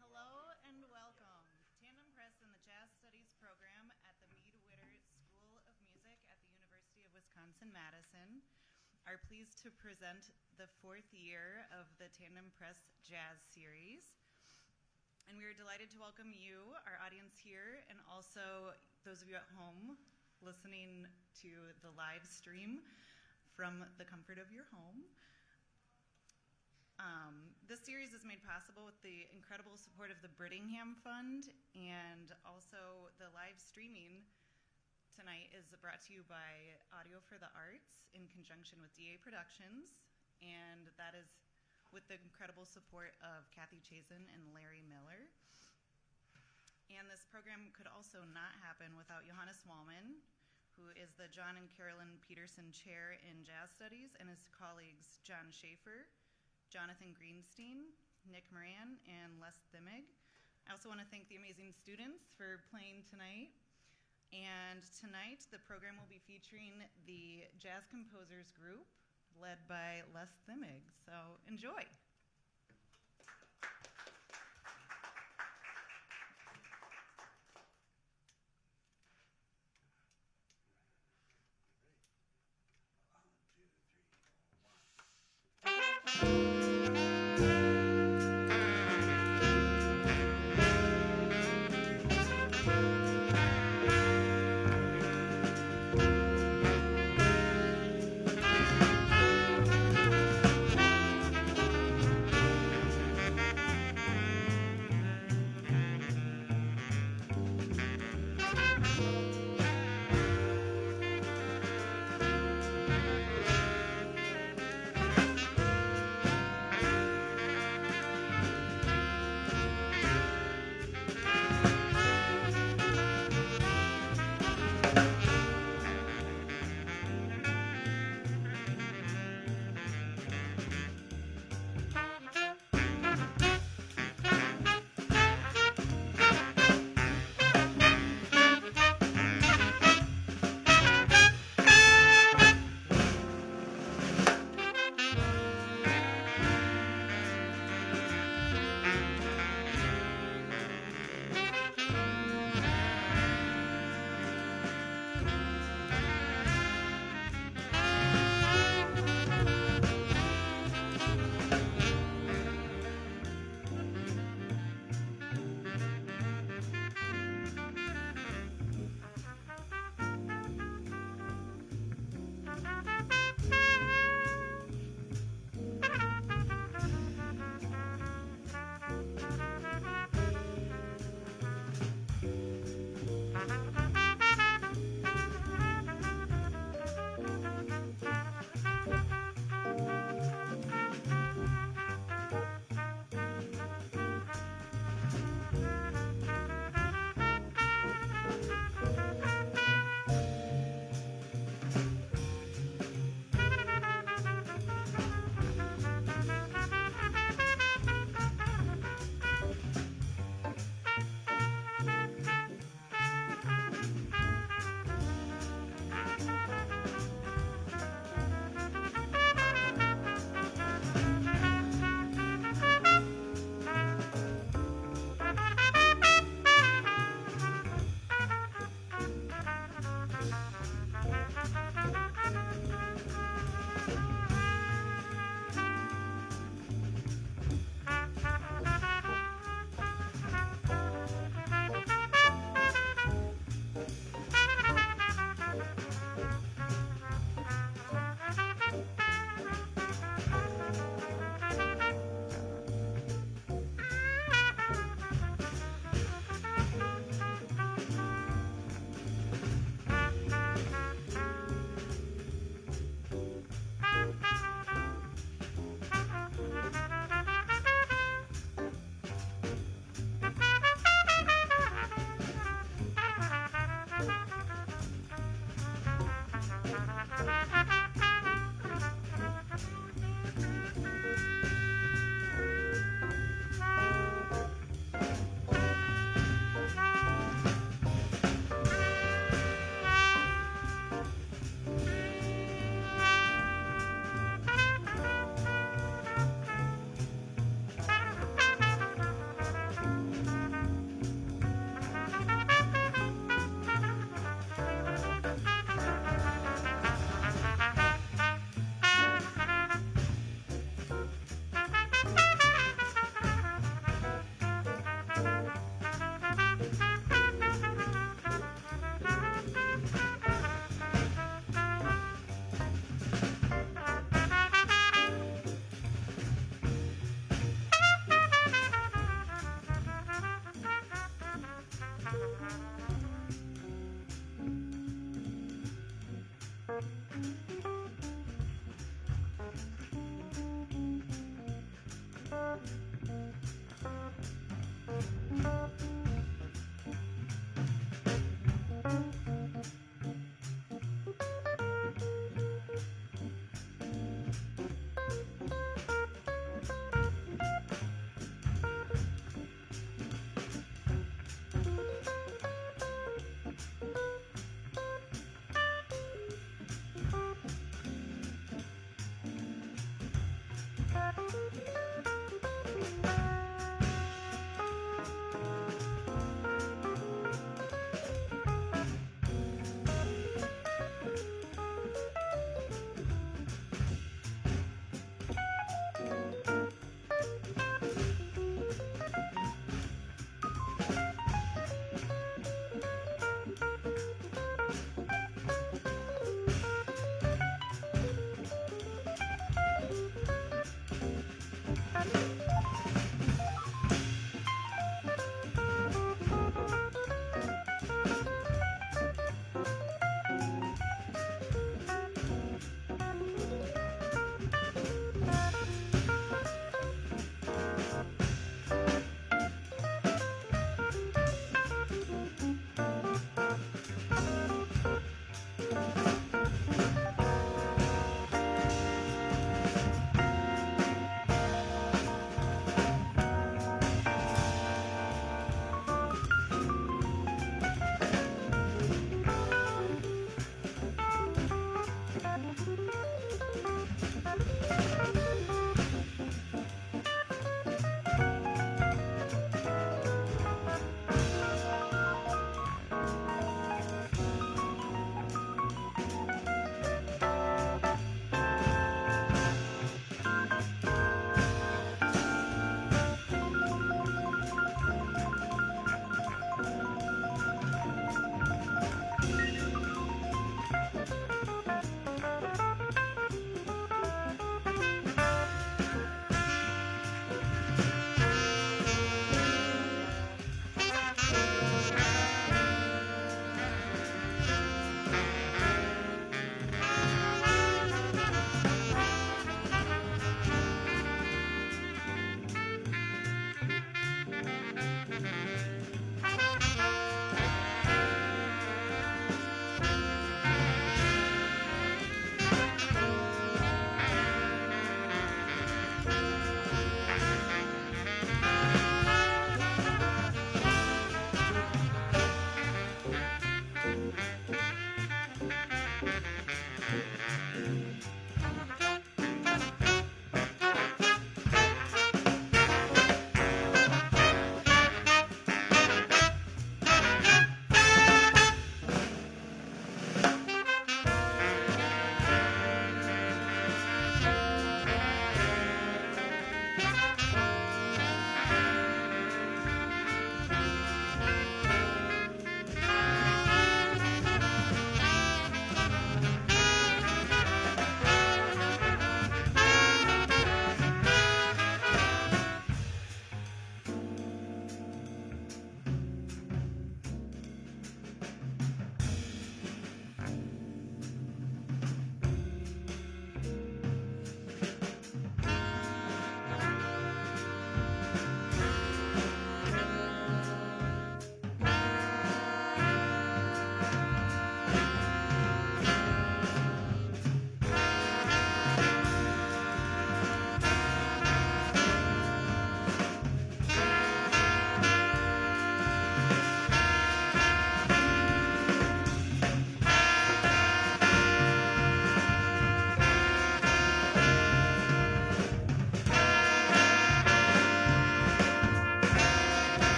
Hello and welcome. Tandem Press in the Jazz Studies program at the Mead Witter School of Music at the University of Wisconsin-Madison are pleased to present the fourth year of the Tandem Press Jazz Series. And we are delighted to welcome you, our audience here, and also those of you at home listening to the live stream from the comfort of your home. This series is made possible with the incredible support of the Brittingham Fund, and also the live streaming tonight is brought to you by Audio for the Arts in conjunction with DA Productions, and that is with the incredible support of Kathy Chazen and Larry Miller. And this program could also not happen without Johannes Wallmann, who is the John and Carolyn Peterson Chair in Jazz Studies, and his colleagues John Schaefer, Jonathan Greenstein, Nick Moran, and Les Thimmig. I also want to thank the amazing students for playing tonight. And tonight, the program will be featuring the Jazz Composers Group, led by Les Thimmig. So enjoy.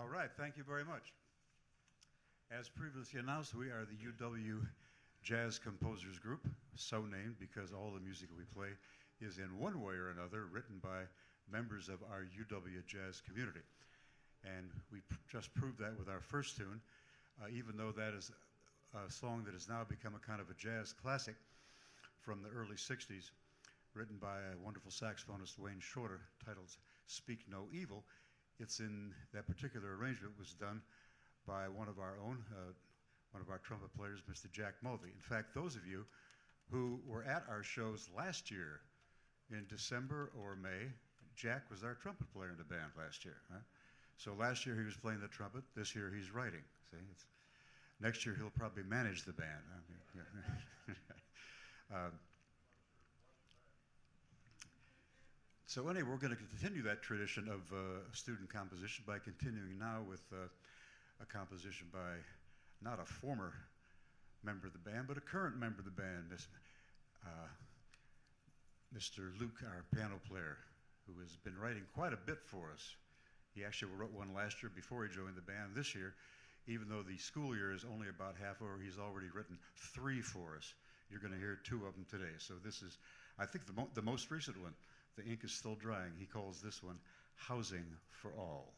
All right, thank you very much. As previously announced, we are the UW Jazz Composers Group, so named because all the music we play is in one way or another written by members of our UW Jazz community. And we just proved that with our first tune, even though that is a song that has now become a kind of a jazz classic from the early 60s, written by a wonderful saxophonist, Wayne Shorter, titled Speak No Evil. It's in that particular arrangement was done by one of our own, one of our trumpet players, Mr. Jack Mulvey. In fact, those of you who were at our shows last year in December or May, Jack was our trumpet player in the band last year. Huh? So last year he was playing the trumpet. This year he's writing. See, next year he'll probably manage the band. So anyway, we're going to continue that tradition of student composition by continuing now with a composition by not a former member of the band, but a current member of the band, Mr. Luke, our piano player, who has been writing quite a bit for us. He actually wrote one last year before he joined the band. This year, even though the school year is only about half over, he's already written 3 for us. You're going to hear 2 of them today. So this is, I think, the most recent one. The ink is still drying. He calls this one Housing for All.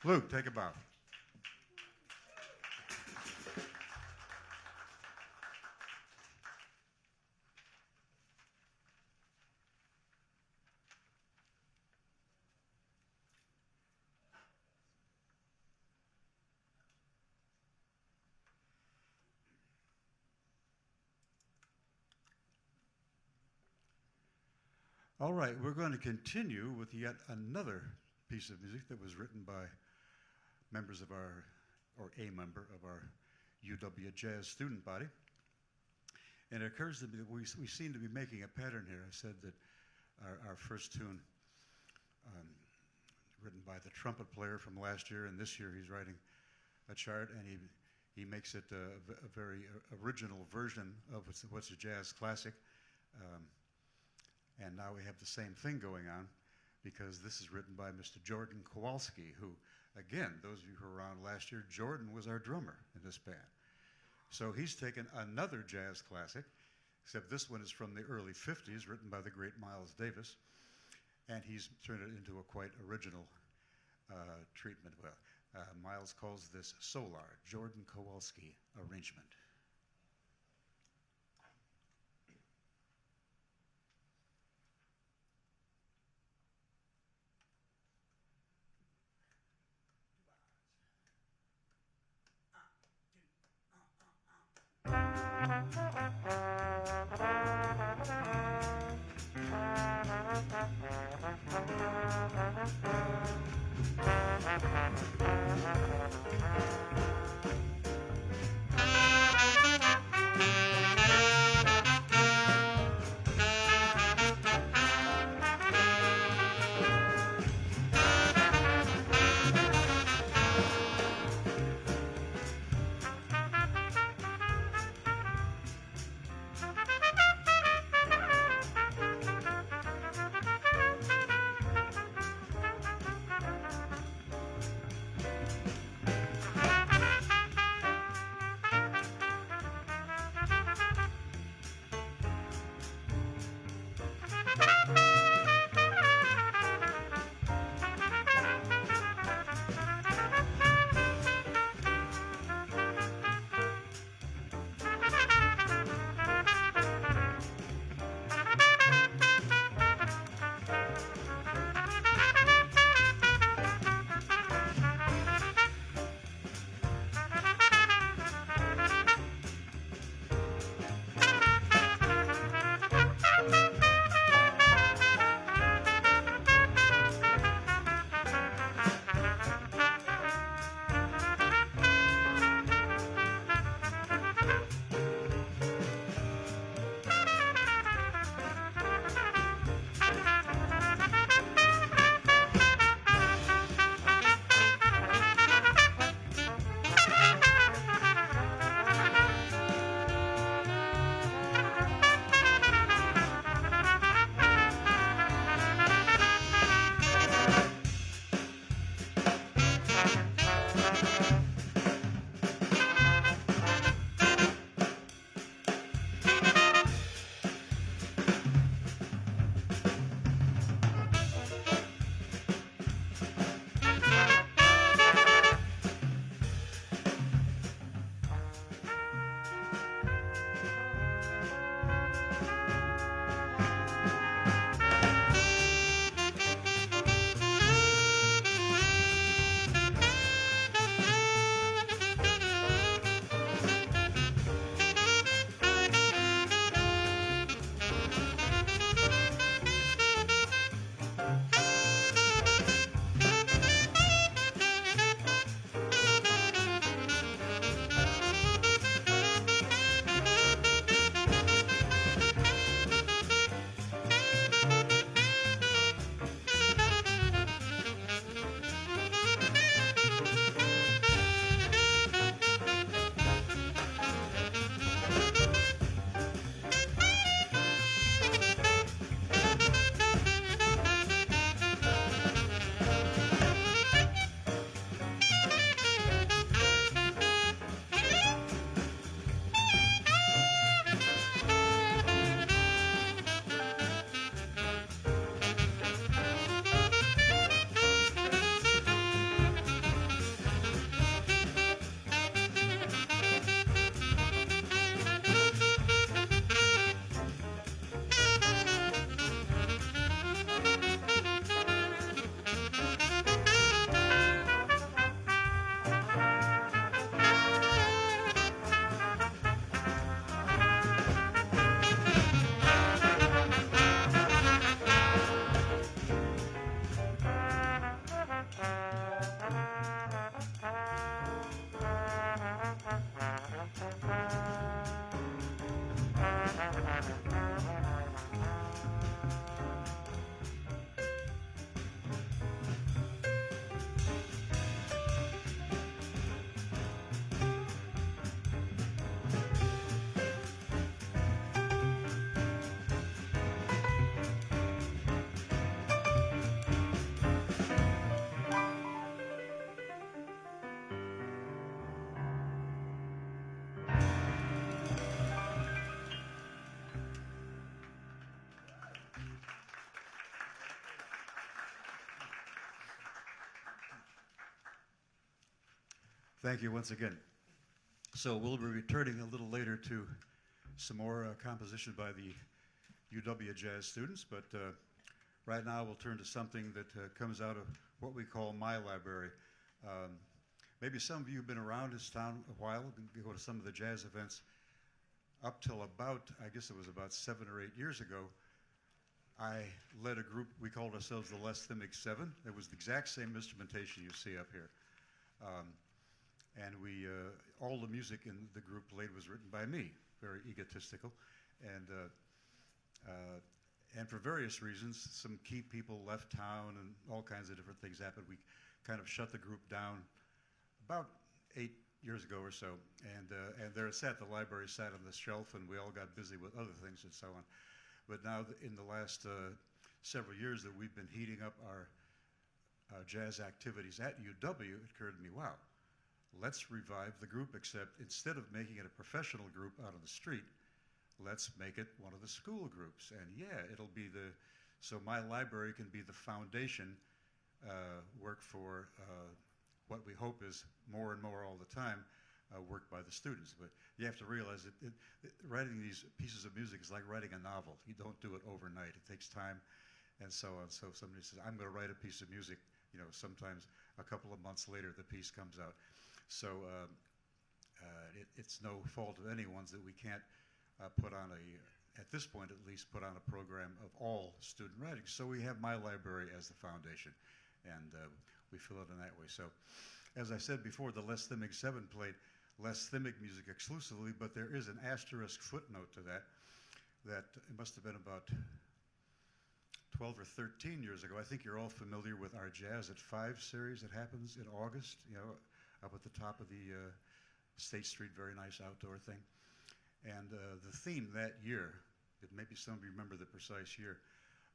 Luke, take a bow. All right, we're going to continue with yet another piece of music that was written by members of our, or a member of our UW Jazz student body. And it occurs to me that we seem to be making a pattern here. I said that our first tune, written by the trumpet player from last year, and this year he's writing a chart, and he makes it a very original version of what's a jazz classic. And now we have the same thing going on, because this is written by Mr. Jordan Kowalski, who, again, those of you who were around last year, Jordan was our drummer in this band. So he's taken another jazz classic, except this one is from the early 50s, written by the great Miles Davis, and he's turned it into a quite original treatment. Well, Miles calls this Solar, Jordan Kowalski arrangement. Thank you once again. So we'll be returning a little later to some more composition by the UW Jazz students, but right now we'll turn to something that comes out of what we call my library. Maybe some of you have been around this town a while, go to some of the jazz events. Up till about, I guess it was about 7 or 8 years ago, I led a group, we called ourselves the Less Thymic Seven. It was the exact same instrumentation you see up here. And we, all the music in the group played was written by me, very egotistical. And for various reasons, some key people left town and all kinds of different things happened. We kind of shut the group down about 8 years ago or so. And there it sat, the library sat on the shelf, and we all got busy with other things and so on. But now in the last several years that we've been heating up our jazz activities at UW, it occurred to me, wow, let's revive the group, except instead of making it a professional group out on the street, let's make it one of the school groups. And yeah, it'll be so my library can be the foundation work for what we hope is more and more all the time work by the students. But you have to realize that writing these pieces of music is like writing a novel. You don't do it overnight. It takes time and so on. So if somebody says, I'm going to write a piece of music, you know, sometimes a couple of months later the piece comes out. So it's no fault of anyone's that we can't put on at this point at least, put on a program of all student writing. So we have my library as the foundation, and we fill it in that way. So as I said before, the Less Thymic Seven played Less Thymic music exclusively, but there is an asterisk footnote to that it must have been about 12 or 13 years ago. I think you're all familiar with our Jazz at 5 series that happens in August, you know, up at the top of the State Street, very nice outdoor thing. And the theme that year, maybe some of you remember the precise year,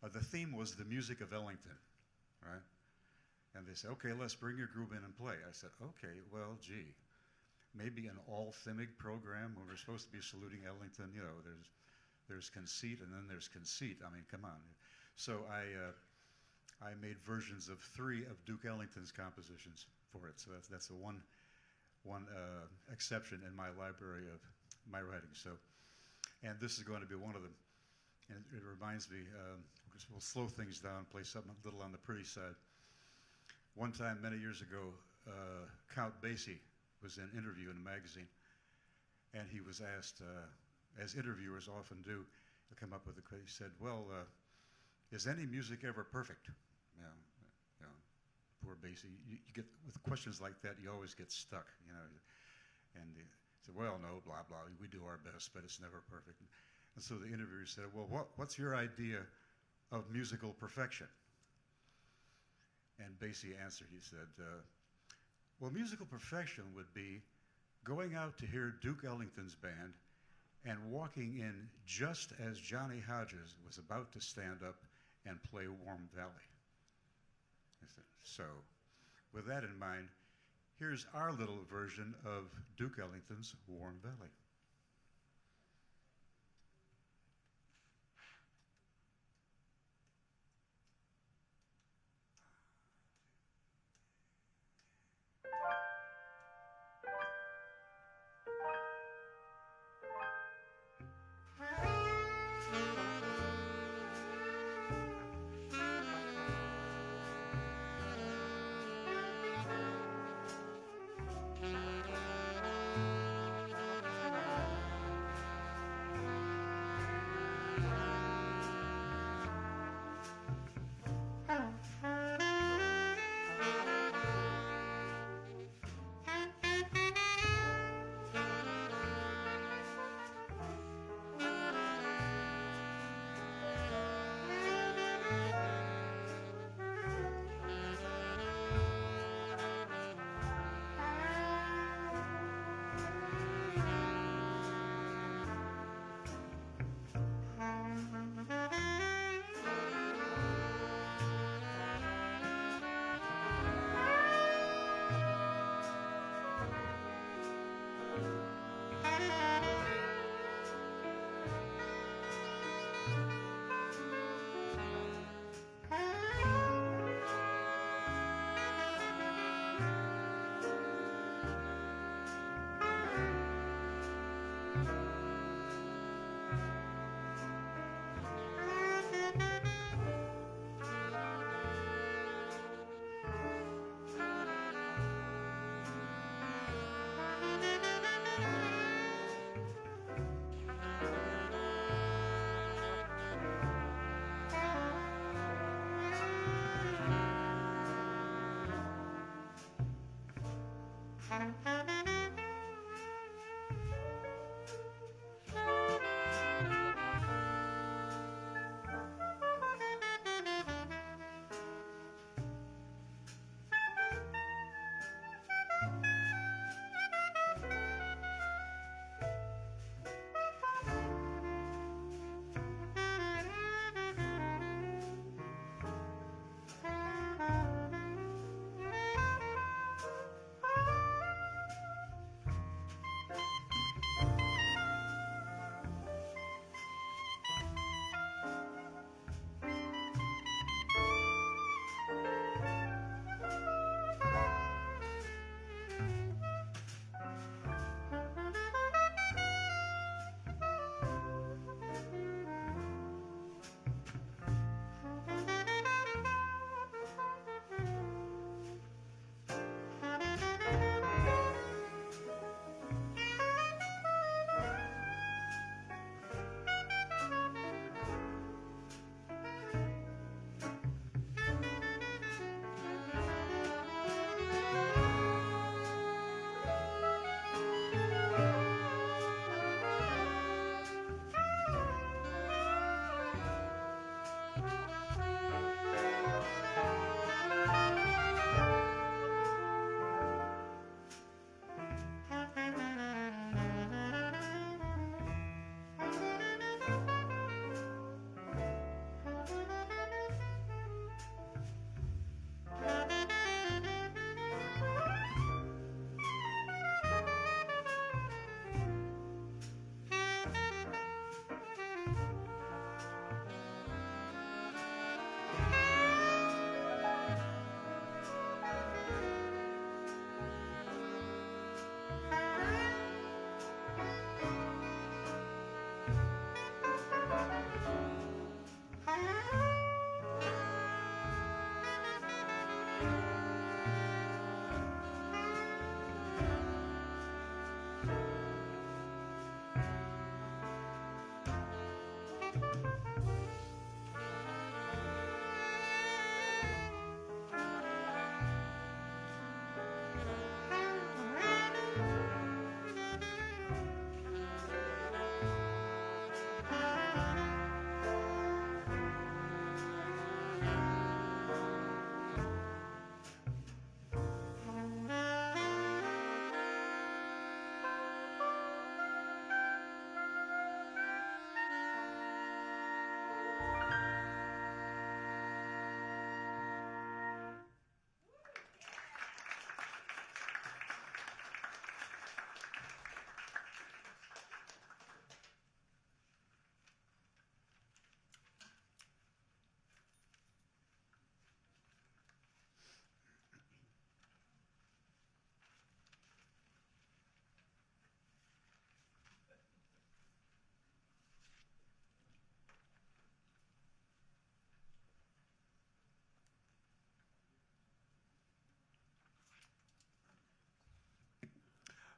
the theme was the music of Ellington, right? And they said, okay, let's bring your group in and play. I said, okay, well, gee, maybe an all-thymic program when we're supposed to be saluting Ellington, you know, there's conceit and then there's conceit. I mean, come on. So I made versions of 3 of Duke Ellington's compositions for it. So that's the one exception in my library of my writing. So, and this is going to be one of them. And it reminds me, we'll slow things down, play something a little on the pretty side. One time, many years ago, Count Basie was in an interview in a magazine, and he was asked, as interviewers often do, to come up with a question. He said, well, is any music ever perfect? Poor Basie. You get, with questions like that, you always get stuck, you know. And he said, well, no, blah, blah, we do our best, but it's never perfect. And so the interviewer said, well, what's your idea of musical perfection? And Basie answered, he said, well, musical perfection would be going out to hear Duke Ellington's band and walking in just as Johnny Hodges was about to stand up and play Warm Valley. I said, so with that in mind, here's our little version of Duke Ellington's Warm Valley.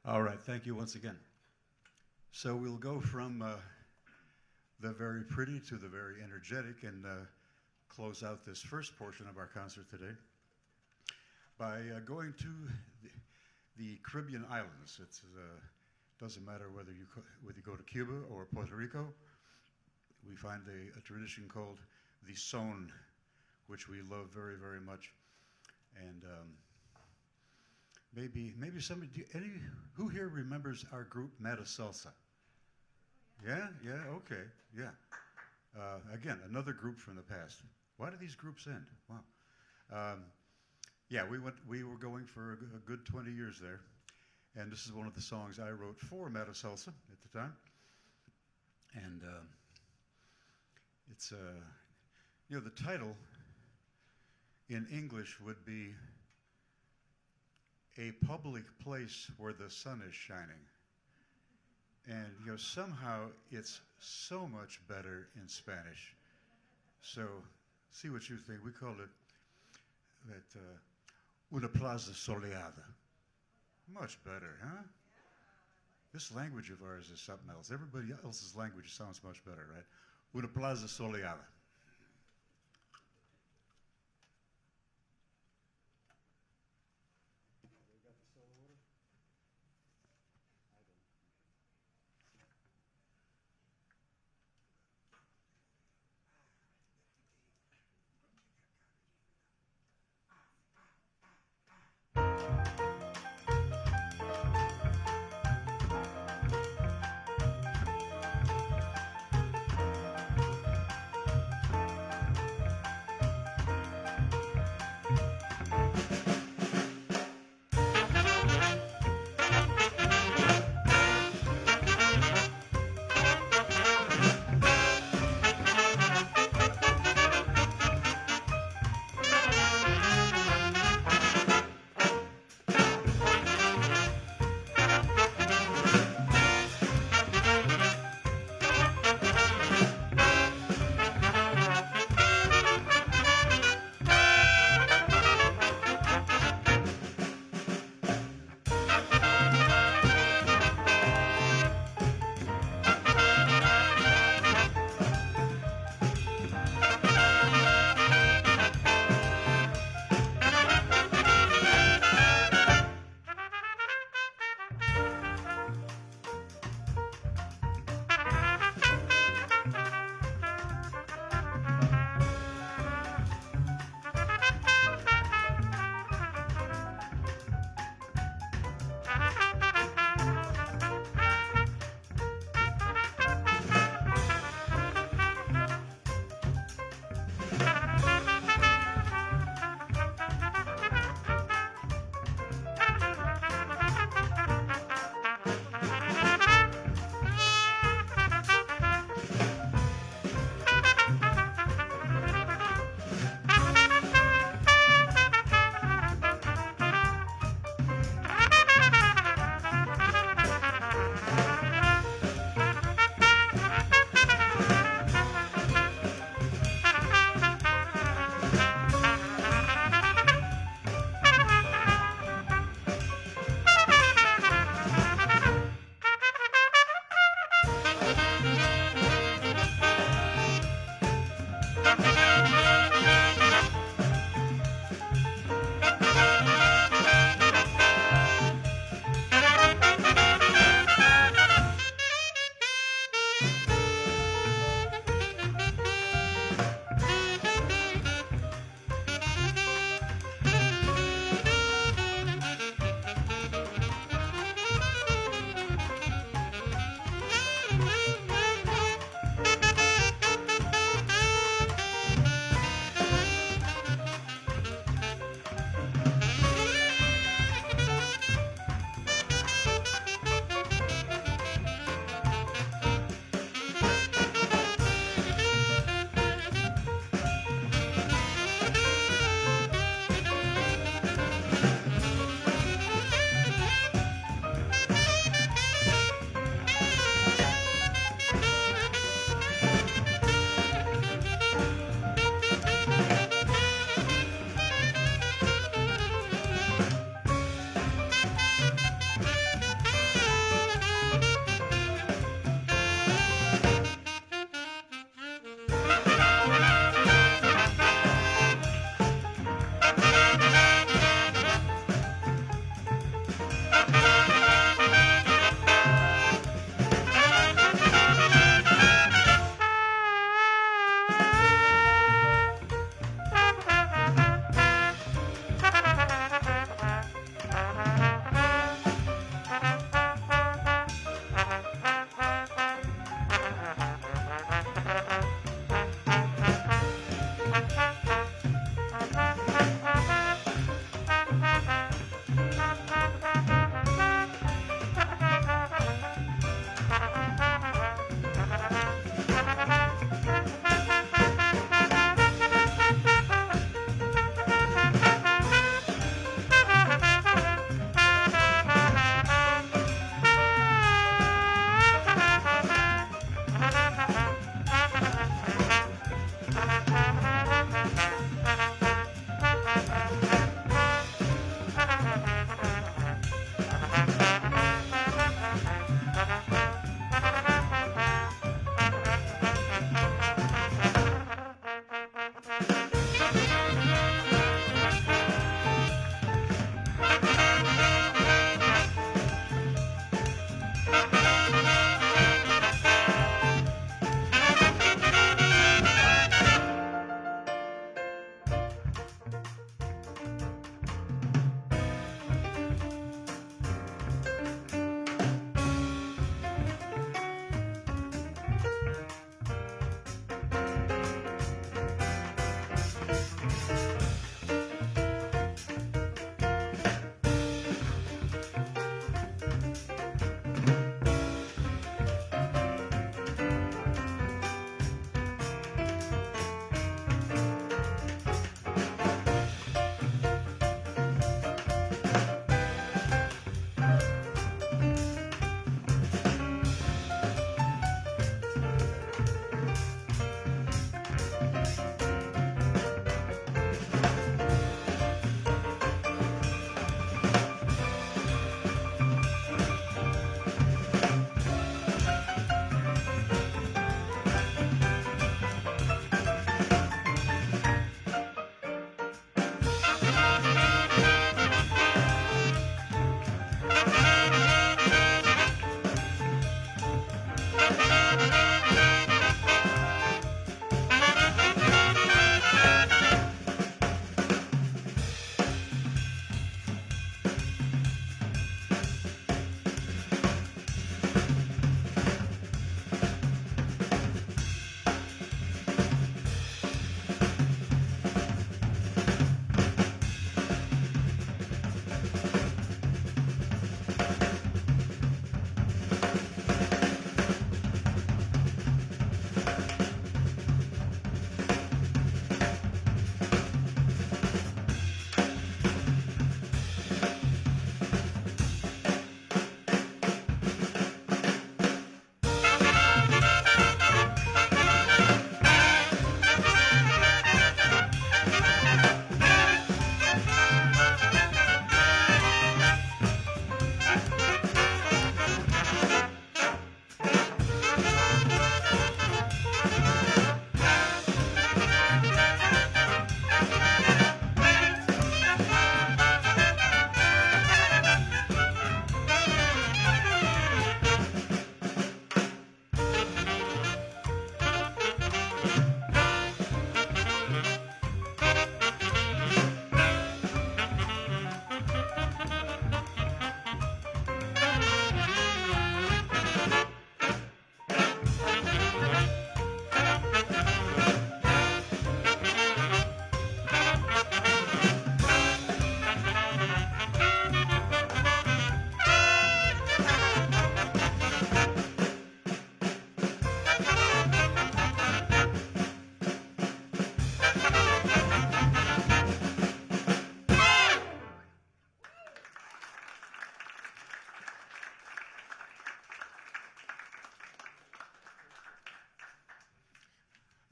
All right, thank you once again. So we'll go from the very pretty to the very energetic and close out this first portion of our concert today by going to the Caribbean islands. It doesn't matter whether you go to Cuba or Puerto Rico. We find a tradition called the son, which we love very, very much. And maybe somebody, who here remembers our group Mata Salsa? Yeah, okay, yeah. Again, another group from the past. Why do these groups end? Wow. Yeah, we were going for a good 20 years there, and this is one of the songs I wrote for Mata Salsa at the time. And it's the title in English would be A Public Place Where the Sun is Shining. And somehow it's so much better in Spanish. So see what you think. We called it that una plaza soleada. Much better, huh? This language of ours is something else. Everybody else's language sounds much better, right? Una plaza soleada.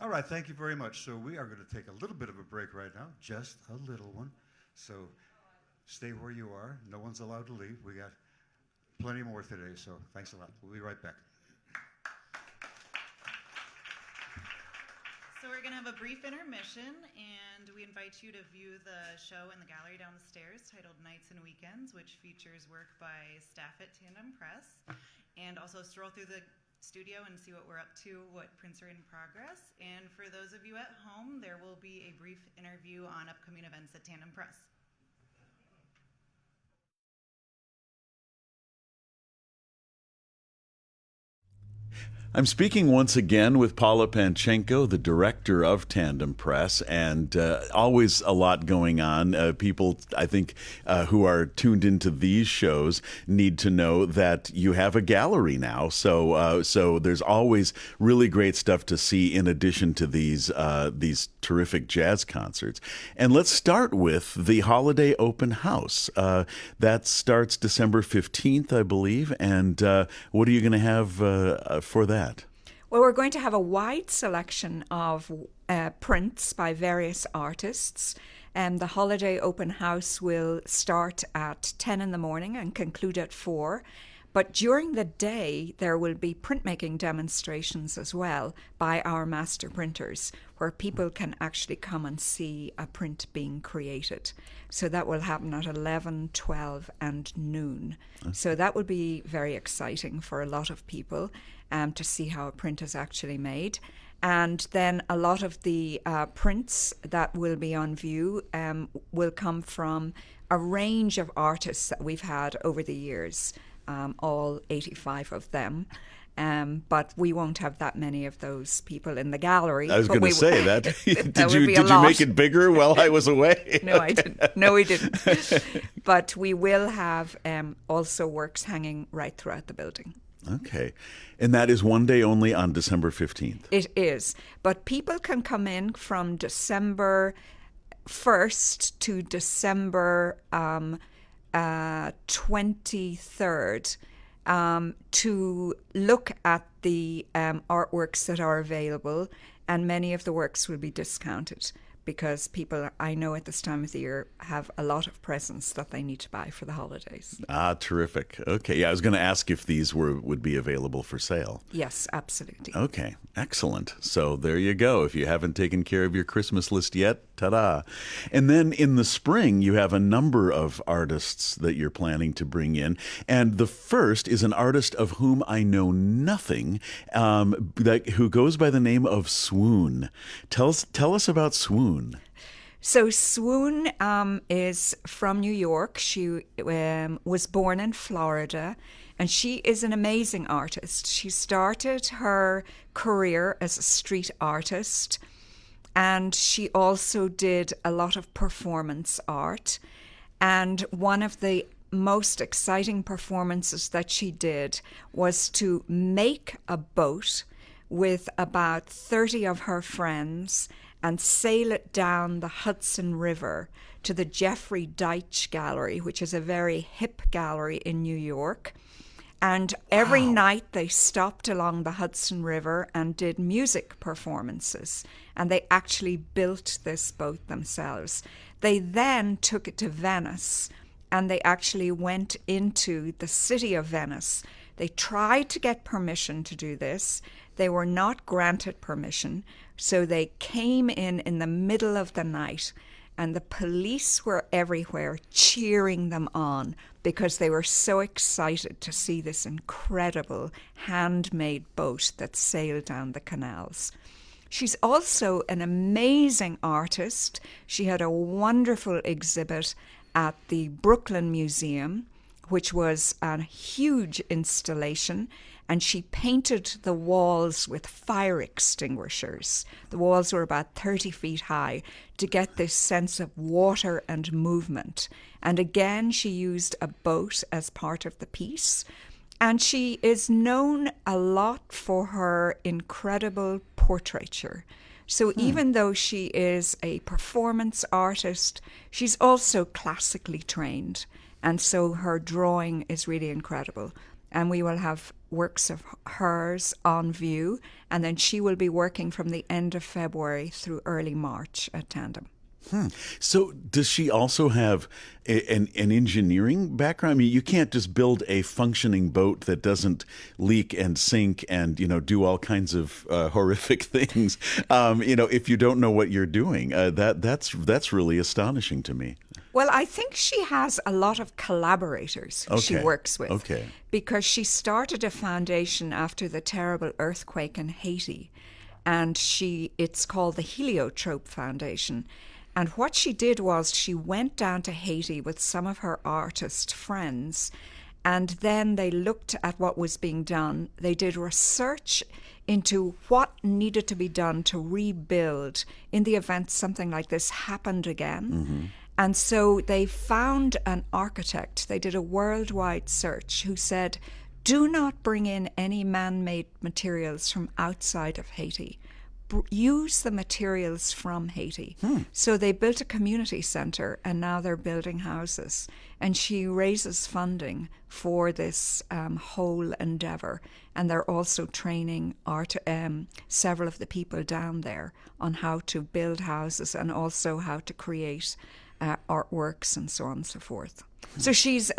All right, thank you very much. So we are going to take a little bit of a break right now, just a little one. So stay where you are. No one's allowed to leave. We got plenty more today, so thanks a lot. We'll be right back. So we're going to have a brief intermission, and we invite you to view the show in the gallery down the stairs titled Nights and Weekends, which features work by staff at Tandem Press, and also stroll through the studio and see what we're up to, what prints are in progress. And for those of you at home, there will be a brief interview on upcoming events at Tandem Press. I'm speaking once again with Paula Panchenko, the director of Tandem Press, and always a lot going on. People, I think, who are tuned into these shows need to know that you have a gallery now. So there's always really great stuff to see in addition to these terrific jazz concerts. And let's start with the Holiday Open House. That starts December 15th, I believe. And what are you going to have for that? Well, we're going to have a wide selection of prints by various artists. The Holiday Open House will start at 10 in the morning and conclude at 4. But during the day, there will be printmaking demonstrations as well by our master printers, where people can actually come and see a print being created. So that will happen at 11, 12, and noon. So that will be very exciting for a lot of people to see how a print is actually made. And then a lot of the prints that will be on view will come from a range of artists that we've had over the years. All 85 of them. But we won't have that many of those people in the gallery. I was going to say that. Did you lot. Make it bigger while I was away? No, I didn't. No, we didn't. But we will have also works hanging right throughout the building. Okay. And that is one day only on December 15th? It is. But people can come in from December 1st to December 23rd to look at the artworks that are available, and many of the works will be discounted because people, I know at this time of the year, have a lot of presents that they need to buy for the holidays. Ah, terrific. Okay, yeah, I was going to ask if these would be available for sale. Yes, absolutely. Okay, excellent. So there you go. If you haven't taken care of your Christmas list yet, ta-da. And then in the spring, you have a number of artists that you're planning to bring in. And the first is an artist of whom I know nothing, who goes by the name of Swoon. Tell us about Swoon. So Swoon is from New York. She was born in Florida, and she is an amazing artist. She started her career as a street artist, and she also did a lot of performance art. And one of the most exciting performances that she did was to make a boat with about 30 of her friends and sail it down the Hudson River to the Jeffrey Deitch Gallery, which is a very hip gallery in New York. And every night they stopped along the Hudson River and did music performances. And they actually built this boat themselves. They then took it to Venice, and they actually went into the city of Venice. They tried to get permission to do this. They were not granted permission. So they came in the middle of the night, and the police were everywhere cheering them on because they were so excited to see this incredible handmade boat that sailed down the canals. She's also an amazing artist. She had a wonderful exhibit at the Brooklyn Museum, which was a huge installation, and she painted the walls with fire extinguishers. The walls were about 30 feet high to get this sense of water and movement. And again, she used a boat as part of the piece. And she is known a lot for her incredible portraiture. So even though she is a performance artist, she's also classically trained. And so her drawing is really incredible. and we will have works of hers on view, and then she will be working from the end of February through early March at Tandem. So does she also have an engineering background? I mean, you can't just build a functioning boat that doesn't leak and sink and, do all kinds of horrific things, if you don't know what you're doing. That's really astonishing to me. Well, I think she has a lot of collaborators who she works with. Okay. Because she started a foundation after the terrible earthquake in Haiti, and it's called the Heliotrope Foundation. And what she did was she went down to Haiti with some of her artist friends, and then they looked at what was being done. They did research into what needed to be done to rebuild in the event something like this happened again. Mm-hmm. And so they found an architect. They did a worldwide search who said, do not bring in any man-made materials from outside of Haiti. Use the materials from Haiti. So they built a community center, and now they're building houses. And she raises funding for this whole endeavor. And they're also training several of the people down there on how to build houses and also how to create artworks and so on and so forth. So she's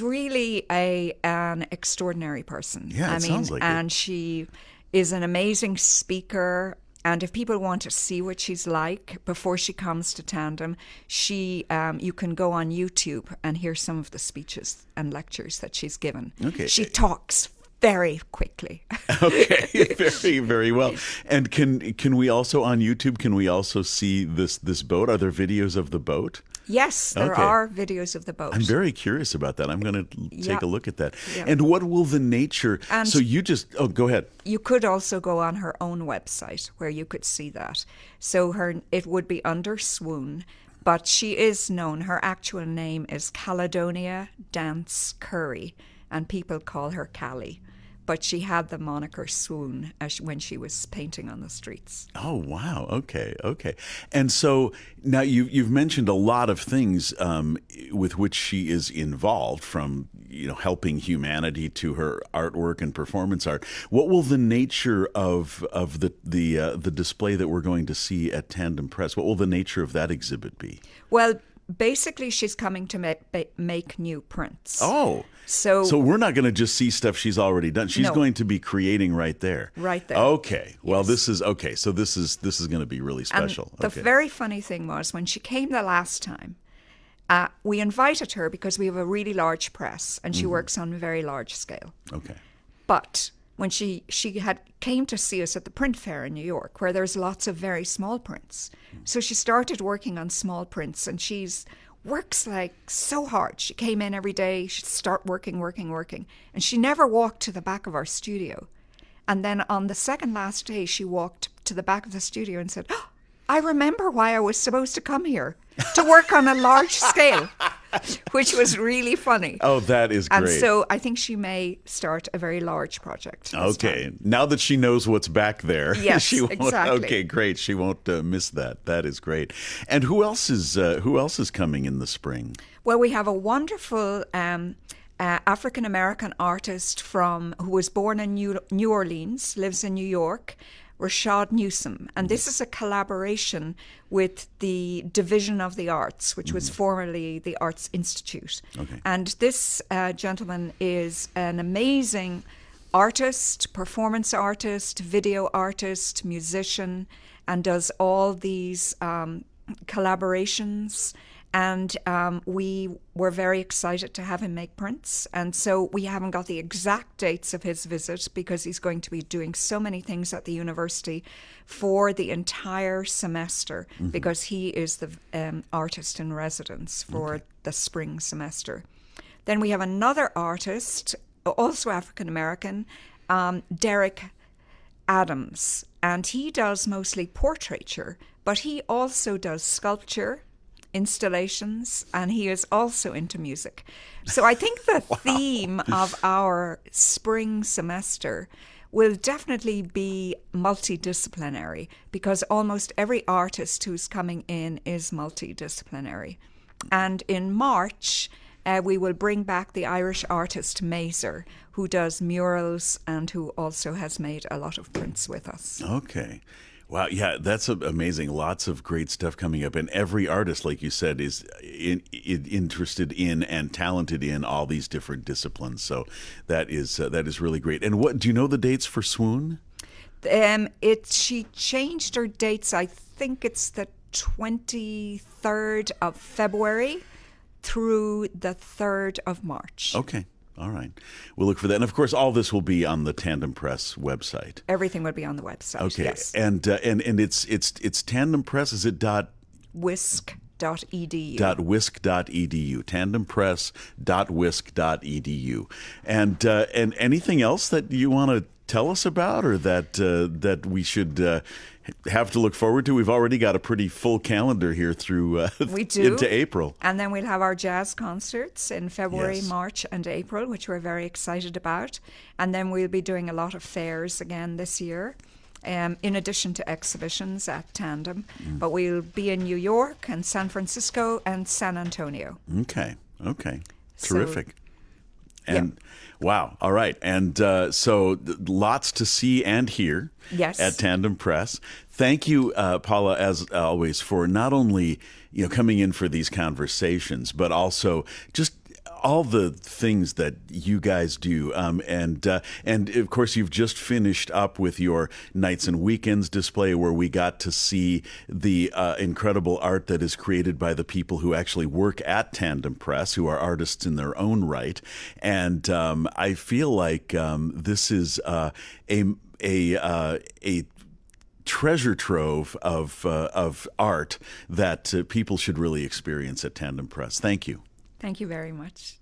really an extraordinary person. Yeah, it sounds like and it. She is an amazing speaker. And if people want to see what she's like before she comes to Tandem, you can go on YouTube and hear some of the speeches and lectures that she's given. Okay. She talks very quickly. Okay, very, very well. And can we also on YouTube? Can we also see this boat? Are there videos of the boat? Yes, there are videos of the boat. I'm very curious about that. I'm going to take a look at that. Yeah. And what will the nature? And so you just go ahead. You could also go on her own website where you could see that. So it would be under Swoon, but she is known. Her actual name is Caledonia Dance Curry, and people call her Callie. But she had the moniker Swoon when she was painting on the streets. Oh, wow. Okay. And so now you've mentioned a lot of things with which she is involved, from helping humanity to her artwork and performance art. What will the nature of the display that we're going to see at Tandem Press? What will the nature of that exhibit be? Well, basically, she's coming to make new prints. Oh. So we're not going to just see stuff she's already done. She's going to be creating right there. Right there. Okay. Well, yes. this is okay. So this is going to be really special. And the very funny thing was when she came the last time, we invited her because we have a really large press and she works on a very large scale. Okay. But when she came to see us at the print fair in New York, where there's lots of very small prints. So she started working on small prints, and works like so hard. She came in every day, she'd start working. And she never walked to the back of our studio. And then on the second last day, she walked to the back of the studio and said, oh, I remember why I was supposed to come here, to work on a large scale, which was really funny. Oh, that is great. And so I think she may start a very large project. Okay. Now that she knows what's back there, yes, she won't, exactly. Okay, great. She won't miss that. That is great. And who else is coming in the spring? Well, we have a wonderful African-American artist who was born in New Orleans, lives in New York, Rashad Newsom. And this is a collaboration with the Division of the Arts, which was formerly the Arts Institute. Okay. And this gentleman is an amazing artist, performance artist, video artist, musician, and does all these collaborations. And we were very excited to have him make prints. And so we haven't got the exact dates of his visit because he's going to be doing so many things at the university for the entire semester, because he is the artist in residence for the spring semester. Then we have another artist, also African-American, Derek Adams. And he does mostly portraiture, but he also does sculpture, installations, and he is also into music. So I think the theme of our spring semester will definitely be multidisciplinary, because almost every artist who's coming in is multidisciplinary. And in March, we will bring back the Irish artist Mazer, who does murals and who also has made a lot of prints with us. Okay. Wow, yeah, that's amazing. Lots of great stuff coming up, and every artist, like you said, is interested in and talented in all these different disciplines. So that is really great. And what do you know the dates for Swoon? She changed her dates. I think it's the 23rd of February through the 3rd of March. Okay. All right. We'll look for that. And of course, all this will be on the Tandem Press website. Everything would be on the website. Okay. Yes. And it's Tandem Press. Is it .wisc.edu. .wisc.edu. Tandempress.wisc.edu. And anything else that you want to tell us about, or that we should have to look forward to? We've already got a pretty full calendar here through we do. into April. And then we'll have our jazz concerts in February, Yes. March and April, which we're very excited about. And then we'll be doing a lot of fairs again this year, in addition to exhibitions at Tandem. But we'll be in New York and San Francisco and San Antonio. Okay. So- Terrific. And wow. All right. And so lots to see and hear Yes. at Tandem Press. Thank you, Paula, as always, for not only coming in for these conversations, but also just all the things that you guys do. And of course, you've just finished up with your Nights and Weekends display, where we got to see the incredible art that is created by the people who actually work at Tandem Press, who are artists in their own right. And I feel like this is a treasure trove of art that people should really experience at Tandem Press. Thank you. Thank you very much.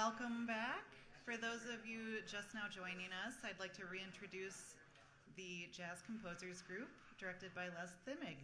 welcome back. For those of you just now joining us, I'd like to reintroduce the Jazz Composers Group, directed by Les Thimig.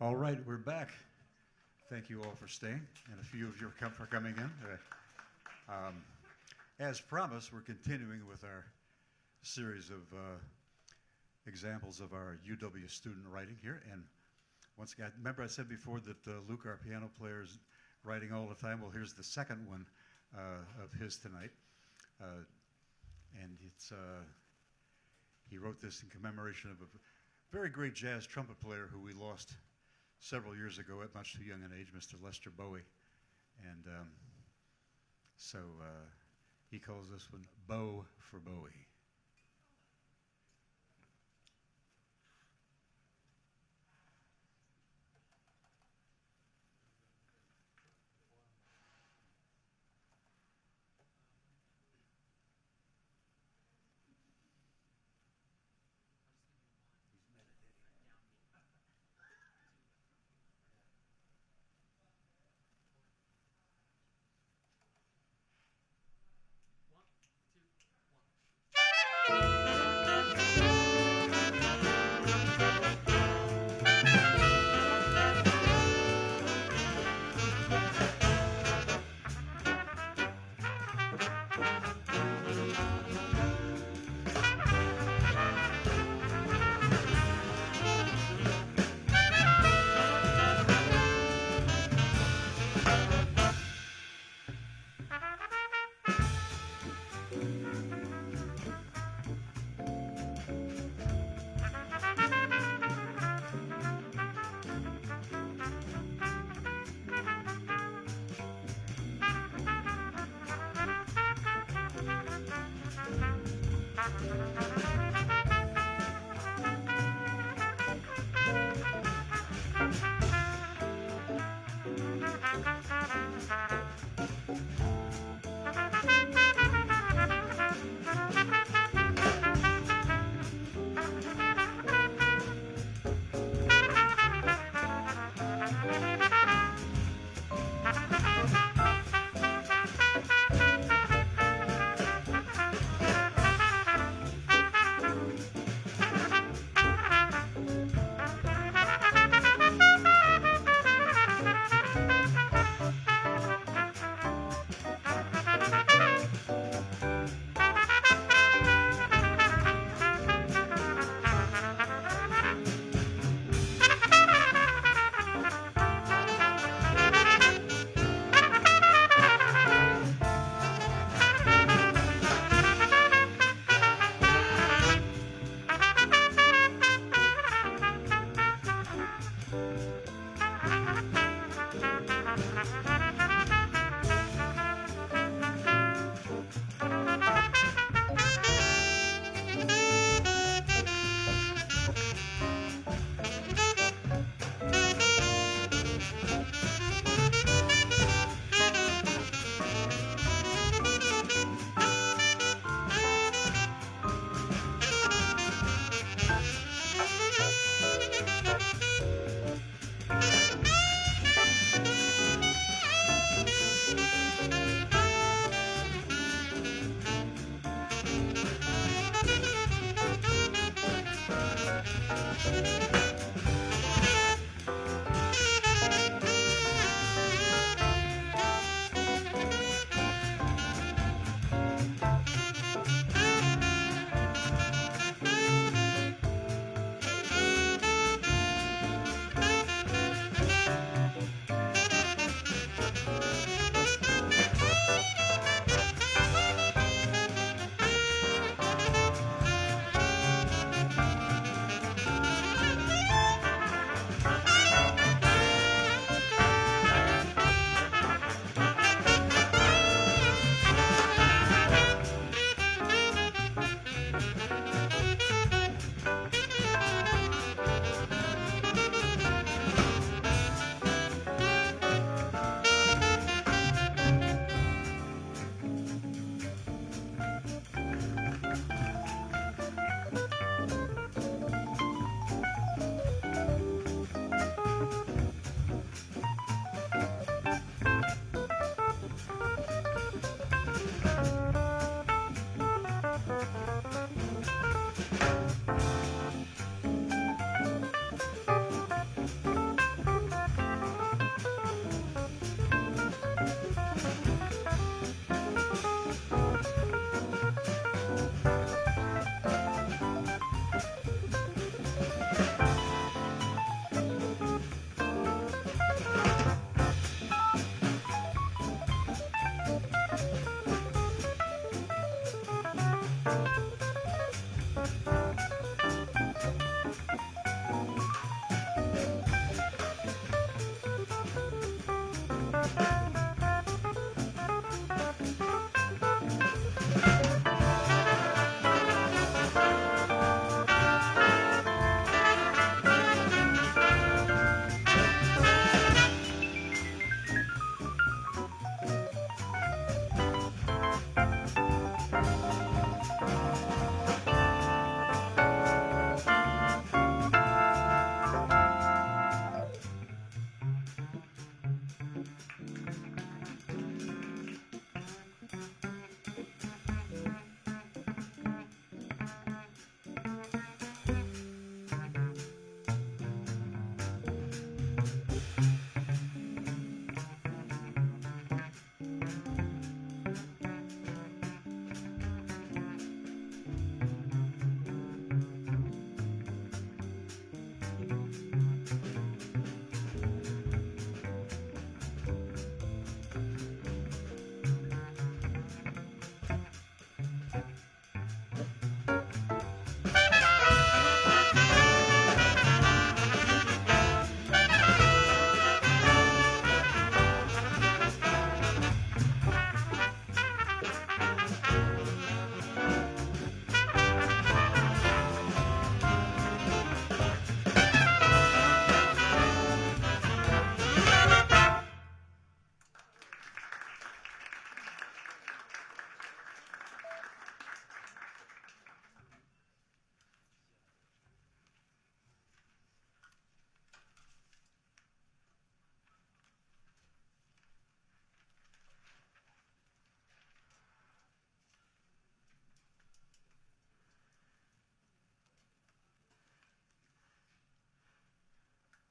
All right, we're back. Thank you all for staying, and a few of you for coming in. As promised, we're continuing with our series of examples of our UW student writing here. And once again, remember I said before that Luke, our piano player, is writing all the time. Well, here's the second one of his tonight. And it's he wrote this in commemoration of a very great jazz trumpet player who we lost several years ago at much too young an age, Mr. Lester Bowie. And so he calls this one Bow for Bowie.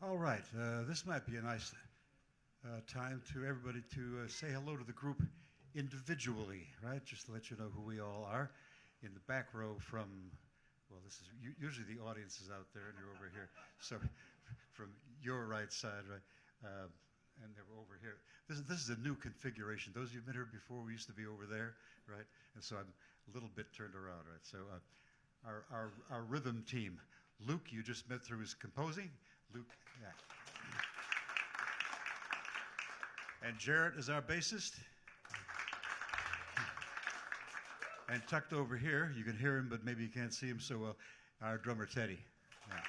All right, this might be a nice time to everybody to say hello to the group individually, right? Just to let you know who we all are. In the back row from, well, this is usually the audience is out there and you're over here. So from your right side, right, and they're over here. This is a new configuration. Those of you who've been here before, we used to be over there, right? And so I'm a little bit turned around, right? So our rhythm team, Luke, you just met through his composing. Luke, yeah. And Jarrett is our bassist. And tucked over here, you can hear him, but maybe you can't see him so well, our drummer, Teddy. Yeah,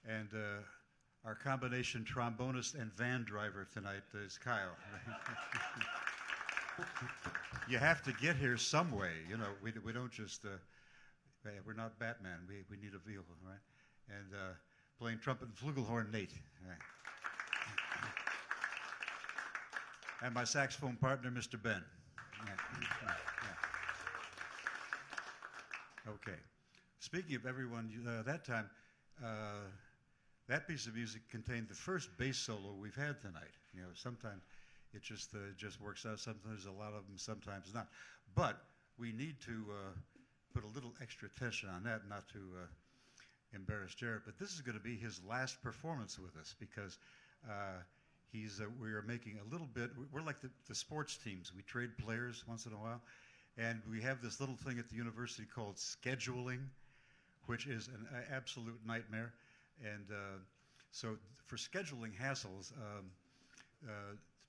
yeah. And our combination trombonist and van driver tonight is Kyle. You have to get here some way. You know, we don't just, we're not Batman. We need a vehicle, right? And playing trumpet and flugelhorn, Nate. Right. And my saxophone partner, Mr. Ben. Yeah. Okay. Speaking of everyone, that time, that piece of music contained the first bass solo we've had tonight. You know, sometimes it just works out. Sometimes a lot of them, sometimes not. But we need to put a little extra attention on that, not to embarrass Jared. But this is going to be his last performance with us because we are making a little bit, we're like the sports teams. We trade players once in a while. And we have this little thing at the university called scheduling, which is an absolute nightmare. And so for scheduling hassles,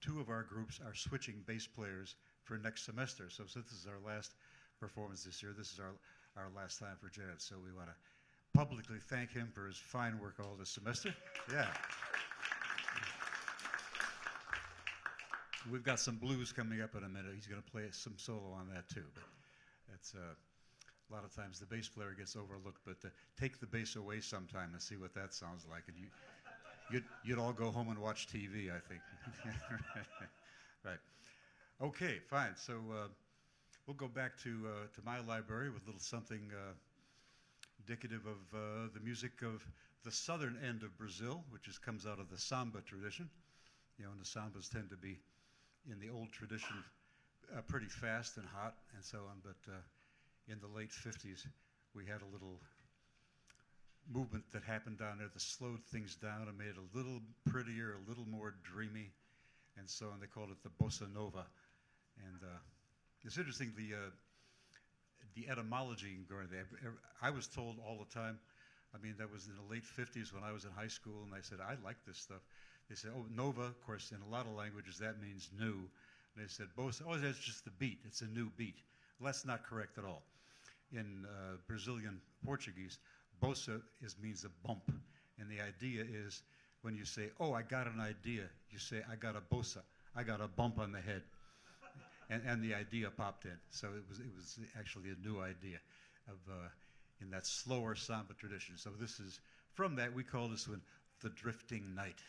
two of our groups are switching bass players for next semester. So since this is our last performance this year, this is our last time for Jared. So we want to publicly thank him for his fine work all this semester. Yeah. We've got some blues coming up in a minute. He's going to play some solo on that too. But that's a lot of times the bass player gets overlooked. But take the bass away sometime and see what that sounds like, and you'd all go home and watch TV, I think. Right. Okay, fine. So we'll go back to my library with a little something indicative of the music of the southern end of Brazil, which comes out of the samba tradition. You know, and the sambas tend to be in the old tradition pretty fast and hot and so on, but in the late 50s we had a little movement that happened down there that slowed things down and made it a little prettier, a little more dreamy, and so on. They called it the bossa nova. And it's interesting, the etymology going there. I was told all the time, I mean, that was in the late 50s when I was in high school, and I said, I like this stuff. They said, oh, nova, of course, in a lot of languages, that means new. And they said, bossa, oh, that's just the beat. It's a new beat. Well, that's not correct at all. In Brazilian Portuguese, bossa means a bump. And the idea is when you say, oh, I got an idea, you say, I got a bossa. I got a bump on the head. And the idea popped in. So it was actually a new idea of in that slower samba tradition. So this is, from that, we call this one the drifting night.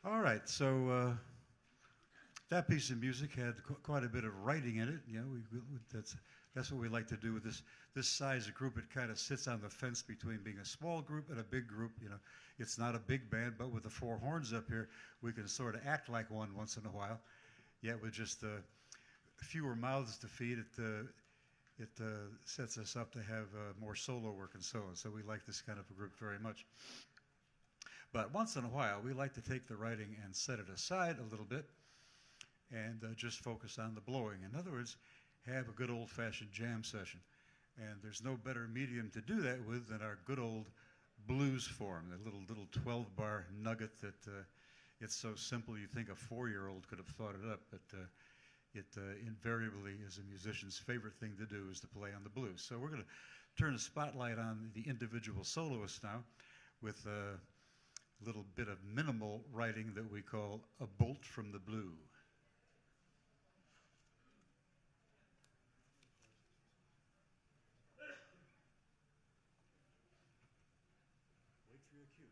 All right, so that piece of music had quite a bit of writing in it. You know, that's what we like to do with this size of group. It kind of sits on the fence between being a small group and a big group. You know, it's not a big band, but with the four horns up here, we can sort of act like one once in a while. Yet with just fewer mouths to feed, it sets us up to have more solo work and so on. So we like this kind of a group very much. But once in a while, we like to take the writing and set it aside a little bit and just focus on the blowing. In other words, have a good old-fashioned jam session. And there's no better medium to do that with than our good old blues form, that little 12-bar nugget that it's so simple you think a 4-year-old could have thought it up, but it invariably is a musician's favorite thing to do is to play on the blues. So we're going to turn the spotlight on the individual soloists now with a little bit of minimal writing that we call A Bolt from the Blue. Wait for your cue.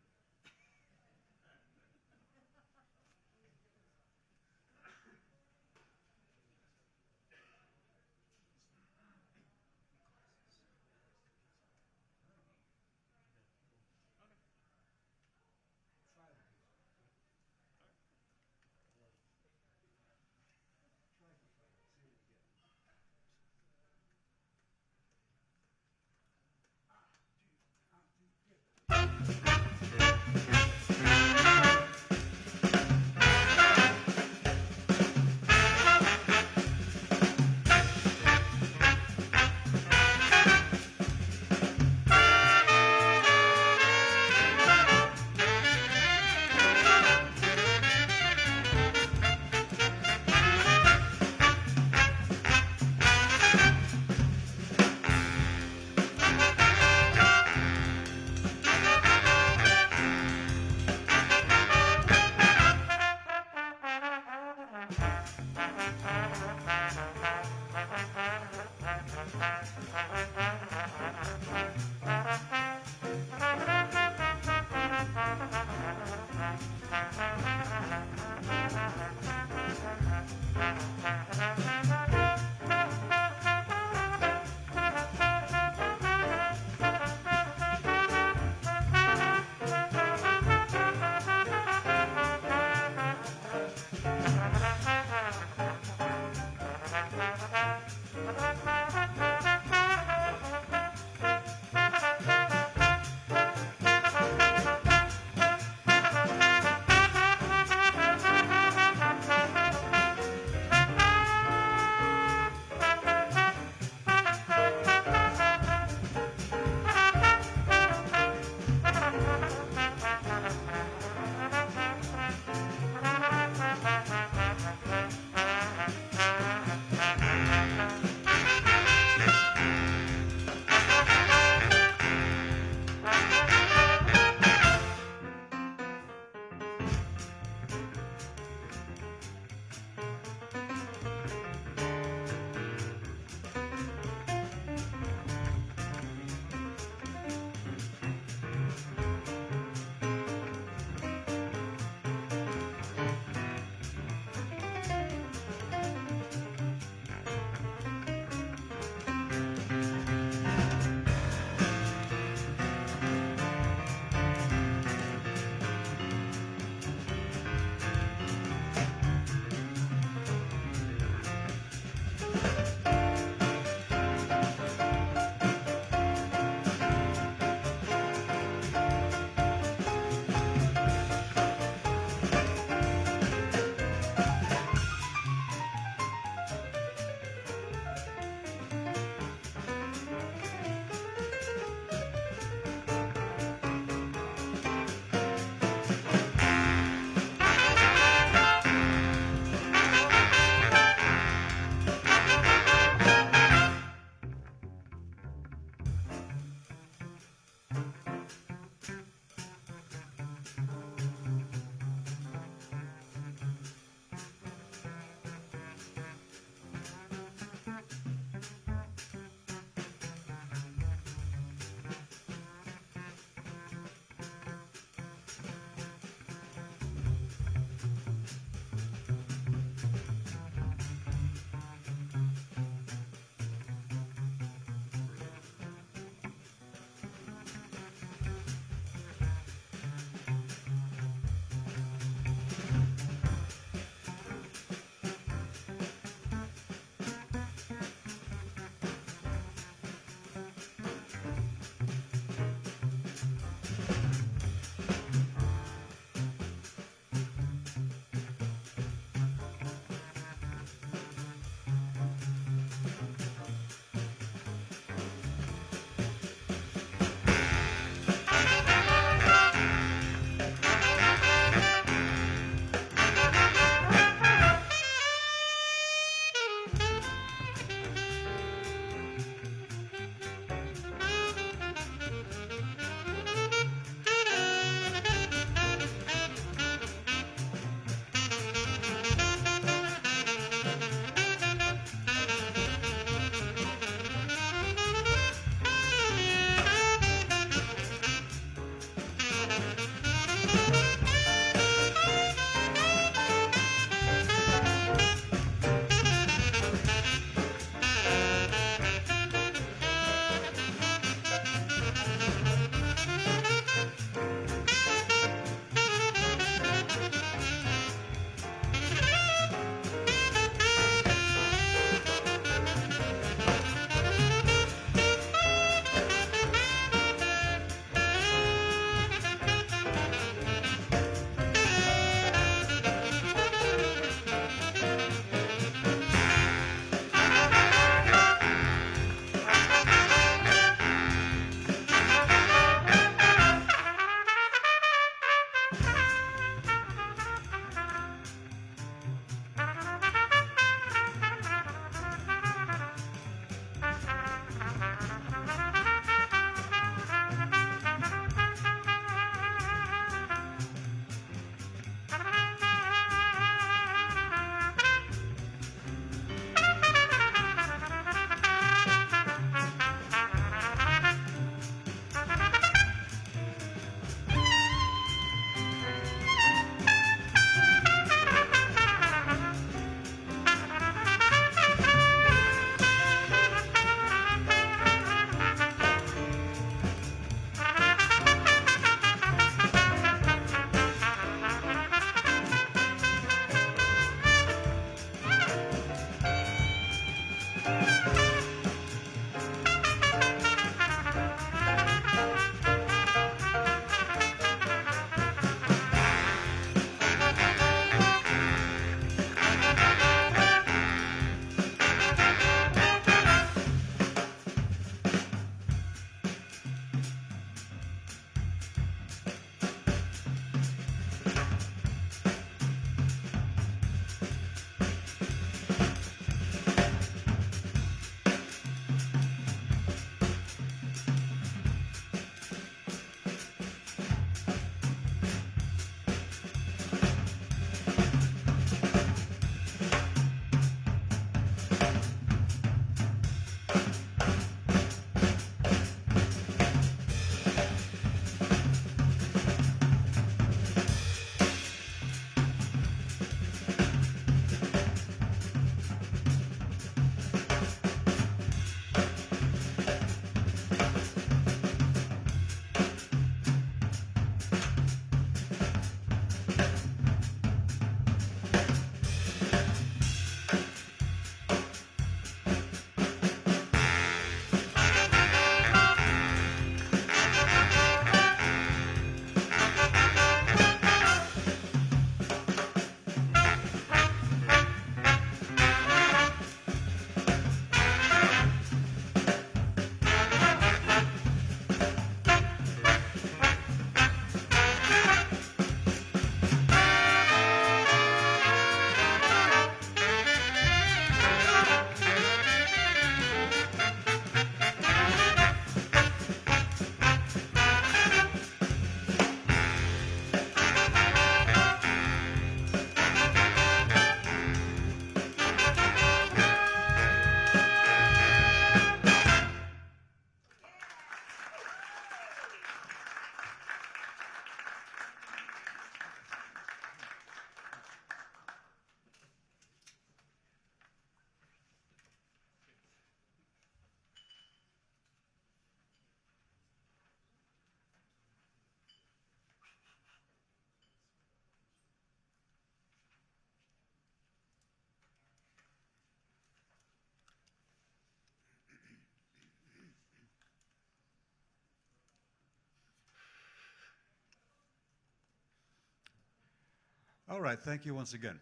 All right, thank you once again.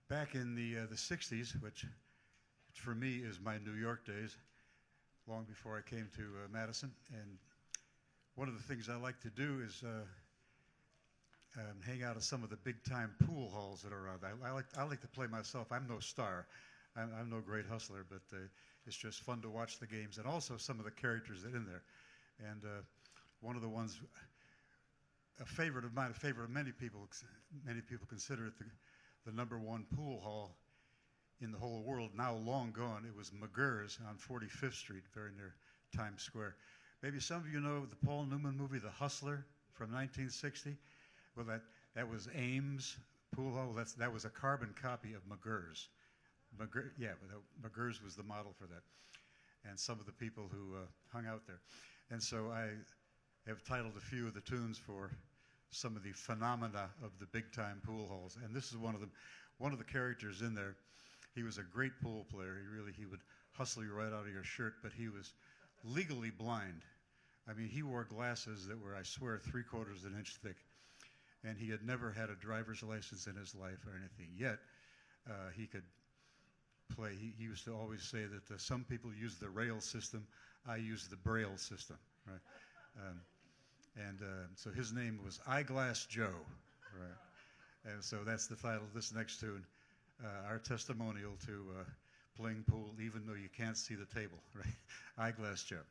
Back in the 60s, which for me is my New York days, long before I came to Madison, and one of the things I like to do is hang out at some of the big-time pool halls that are around. I like to play myself. I'm no star. I'm no great hustler, but it's just fun to watch the games and also some of the characters that are in there. And one of the ones, a favorite of mine, a favorite of many people consider it the number one pool hall in the whole world, now long gone. It was McGurr's on 45th Street, very near Times Square. Maybe some of you know the Paul Newman movie, The Hustler, from 1960. Well, that was Ames Pool Hall. That was a carbon copy of McGurr's. McGurr's was the model for that, and some of the people who hung out there. And so I have titled a few of the tunes for some of the phenomena of the big-time pool halls, and this is one of them. One of the characters in there, he was a great pool player. He would hustle you right out of your shirt, but he was legally blind. I mean, he wore glasses that were, I swear, 3/4 of an inch thick, and he had never had a driver's license in his life or anything. Yet he could play. He used to always say that some people use the rail system, I use the braille system, right? So his name was Eyeglass Joe, right? And so that's the title of this next tune, our testimonial to playing pool even though you can't see the table, right? Eyeglass Joe.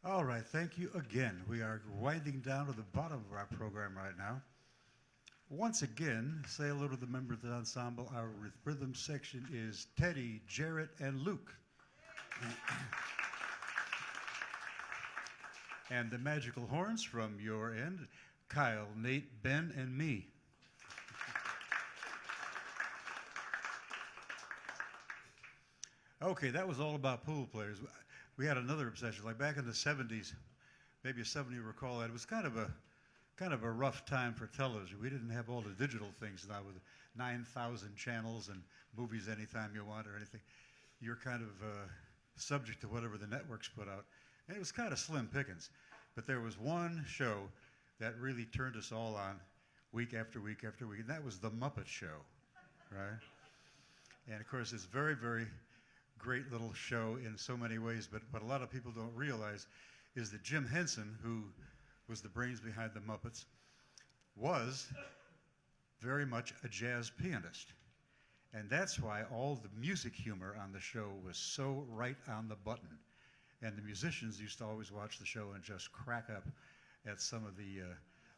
All right, thank you again. We are winding down to the bottom of our program right now. Once again, say hello to the members of the ensemble. Our rhythm section is Teddy, Jarrett, and Luke. And the magical horns from your end, Kyle, Nate, Ben, and me. Okay, that was all about pool players. We had another obsession, like back in the 70s, maybe some of you recall that. It was kind of a rough time for television. We didn't have all the digital things now with 9,000 channels and movies anytime you want or anything. You're kind of subject to whatever the networks put out. And it was kind of slim pickings. But there was one show that really turned us all on week after week after week, and that was The Muppet Show, right? And of course, it's very, very great little show in so many ways, but what a lot of people don't realize is that Jim Henson, who was the brains behind the Muppets, was very much a jazz pianist. And that's why all the music humor on the show was so right on the button. And the musicians used to always watch the show and just crack up at some of the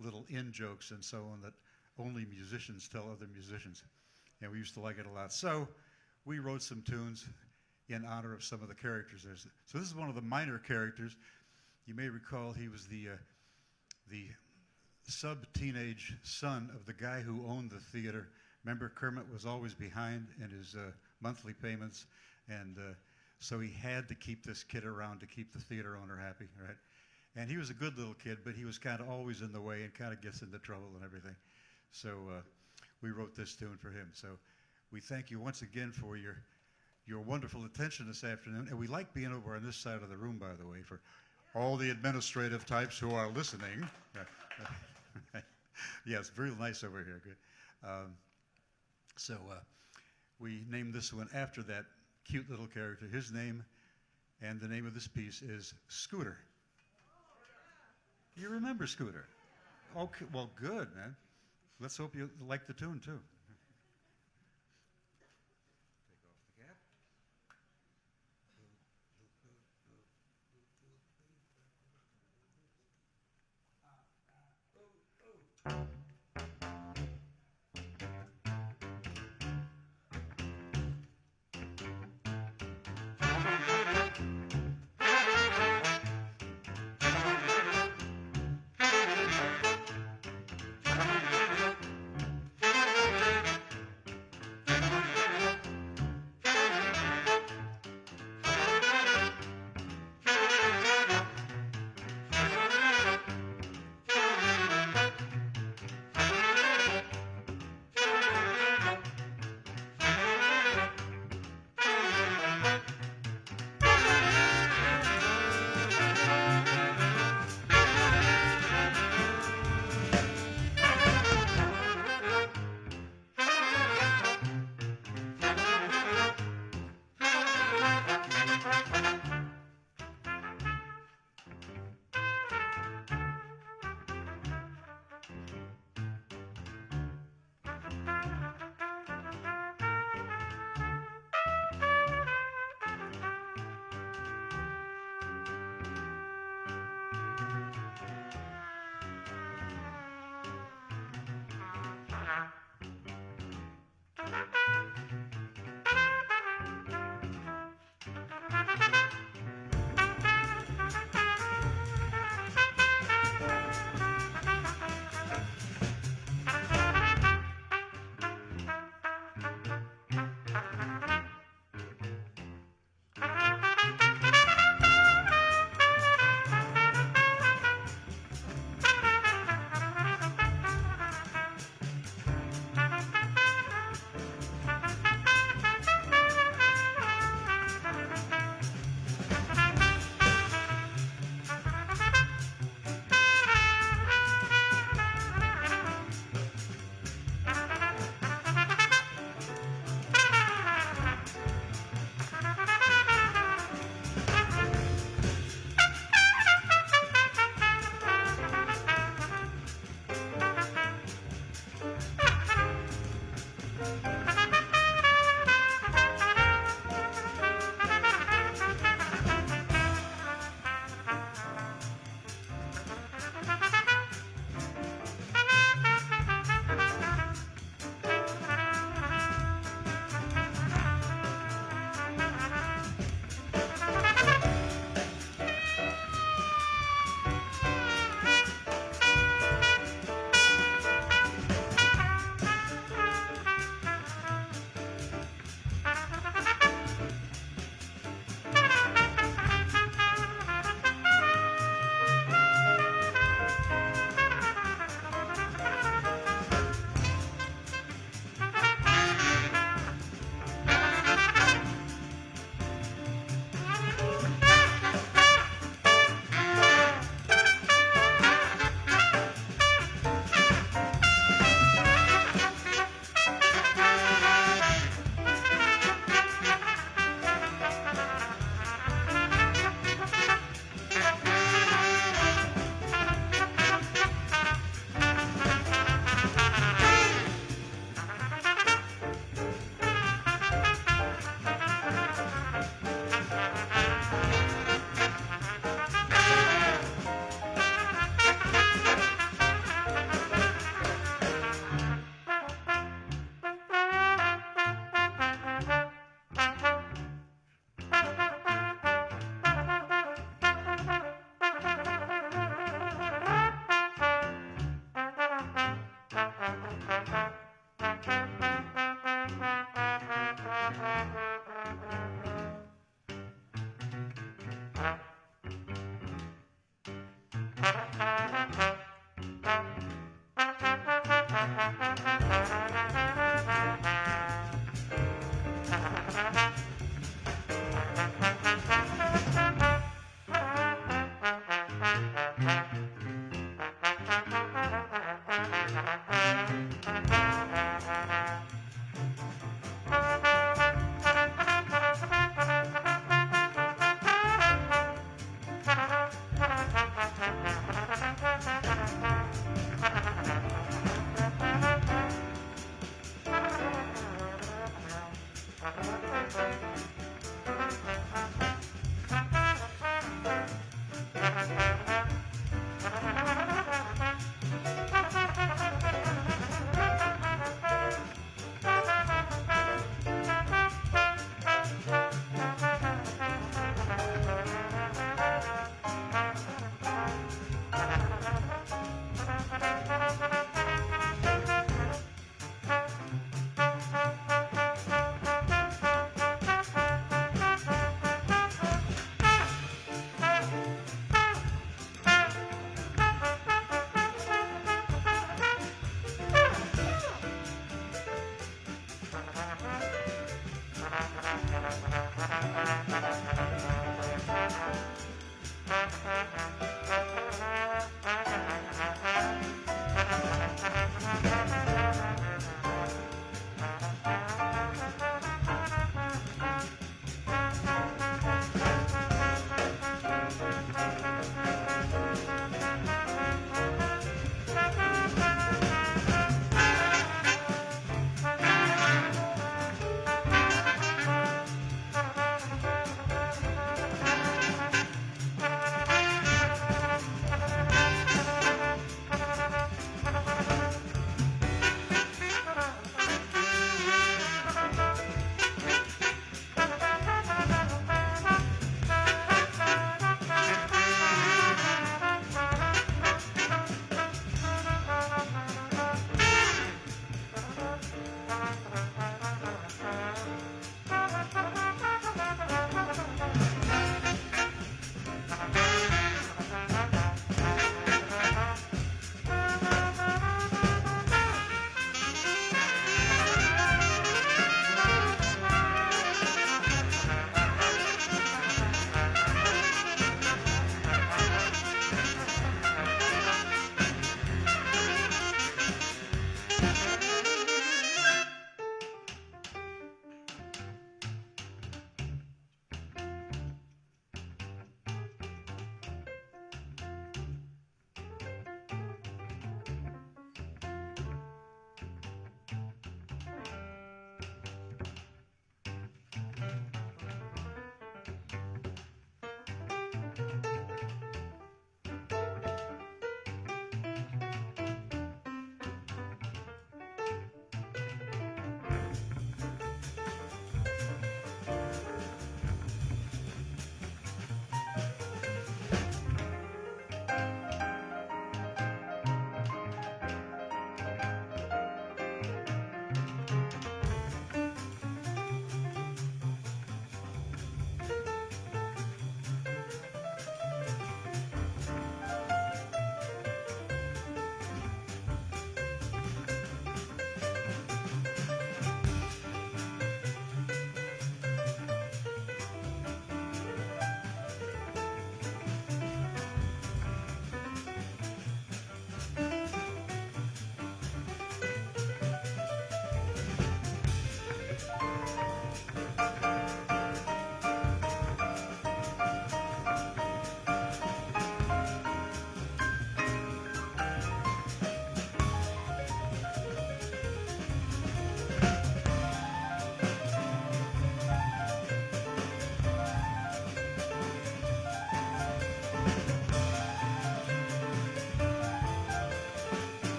little in-jokes and so on that only musicians tell other musicians. And we used to like it a lot. So we wrote some tunes in honor of some of the characters. So this is one of the minor characters. You may recall he was the sub-teenage son of the guy who owned the theater. Remember, Kermit was always behind in his monthly payments, and so he had to keep this kid around to keep the theater owner happy, right? And he was a good little kid, but he was kind of always in the way and kind of gets into trouble and everything. So we wrote this tune for him. So we thank you once again for your wonderful attention this afternoon. And we like being over on this side of the room, by the way, for all the administrative types who are listening. Yeah, it's very nice over here. Good. So we named this one after that cute little character. His name and the name of this piece is Scooter. You remember Scooter? Okay, well, good, man. Let's hope you like the tune, too.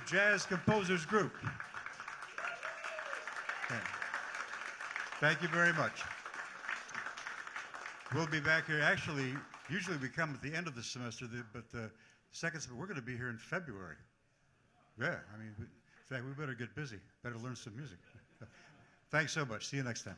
Jazz Composers Group. Okay. Thank you very much. We'll be back here. Actually, usually we come at the end of the semester, but the second semester, we're going to be here in February. Yeah, I mean, in fact, we better get busy. Better learn some music. Thanks so much. See you next time.